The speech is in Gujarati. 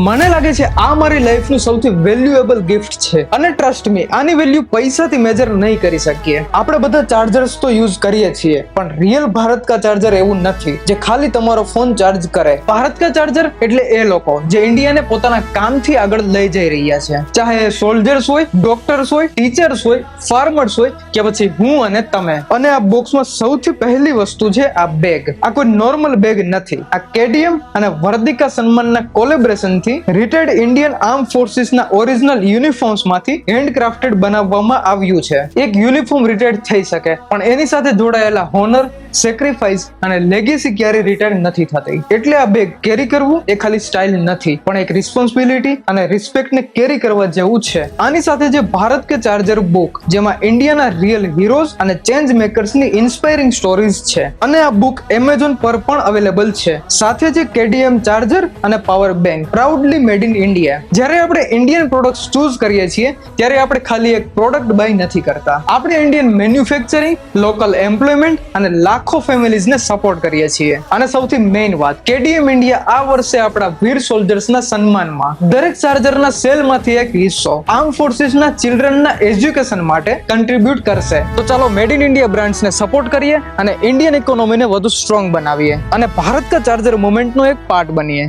મને લાગે છે આ મારી લાઈફનું સૌથી વેલ્યુએબલ ગિફ્ટ છે અને ટ્રસ્ટ મી આની વેલ્યુ પૈસાથી મેજર નહીં કરી શકીએ. આપણે બધા ચાર્જર્સ તો યુઝ કરીએ છીએ પણ રિયલ ભારત કા ચાર્જર એવું નથી જે ખાલી તમારો ફોન ચાર્જ કરે. ભારત કા ચાર્જર એટલે એ લોકો જે ઇન્ડિયાને પોતાના કામથી આગળ લઈ જઈ રહ્યા છે. ચાહે એ સોલ્જર્સ હોય, ડોક્ટર્સ હોય, ટીચર્સ હોય, ફાર્મર્સ હોય કે પછી હું અને તમે. અને આ બોક્સમાં સૌથી પહેલી વસ્તુ છે આ બેગ. આ કોઈ નોર્મલ બેગ નથી. આ કેડીએમ અને વર્દિકા સન્માનના કોલેબોરેશન થી રિટાયર્ડ ઇન્ડિયન આર્મ ફોર્સિસ ના ઓરિજિનલ યુનિફોર્મ્સ માંથી હેન્ડક્રાફ્ટેડ બનાવવામાં આવ્યું છે. એક યુનિફોર્મ રિટાયર્ડ થઈ શકે પણ એની સાથે જોડાયેલા હોનર, સેક્રિફાઈસ અને લેગેસી ક્યારે રિટાયર નથી થતી. એટલે આ બેગ કેરી કરવું એ ખાલી સ્ટાઇલ નથી પણ એક રિસ્પોન્સિબિલિટી અને રિસ્પેક્ટ ને કેરી કરવા જેવું છે. આની સાથે જે ભારત કે ચાર્જર બુક જેમાં ઇન્ડિયાના રિયલ હીરોઝ અને ચેન્જ મેકર્સ ની ઇન્સ્પાયરિંગ સ્ટોરીઝ છે અને આ બુક એમેઝોન પર પણ અવેલેબલ છે. સાથે જે કેડીએમ ચાર્જર અને power bank proudly made in India. જ્યારે આપણે ઇન્ડિયન પ્રોડક્ટ્સ ચૂઝ કરીએ છીએ ત્યારે આપણે ખાલી એક પ્રોડક્ટ બાય નથી કરતા. આપણે ઇન્ડિયન મેન્યુફેક્ચરિંગ, લોકલ એમ્પ્લોયમેન્ટ અને લાખો ફેમિલીઝ ને સપોર્ટ કરીએ છીએ. અને સૌથી મેઇન વાત, કેડીએમ ઇન્ડિયા આ વર્ષે આપણા વીર સોલ્જર્સ ના સન્માનમાં દરેક ચાર્જરના સેલમાંથી એક હિસ્સો આર્મ ફોર્સિસ ના ચિલ્ડ્રન ના એજ્યુકેશન માટે કન્ટ્રીબ્યુટ કરશે. તો ચાલો મેડ ઇન ઇન્ડિયા બ્રાન્ડ્સ ને સપોર્ટ કરીએ અને ઇન્ડિયન ઇકોનોમીને વધુ સ્ટ્રોંગ બનાવીએ અને ભારત કા ચાર્જર મુવમેન્ટ નો એક પાર્ટ બનીએ.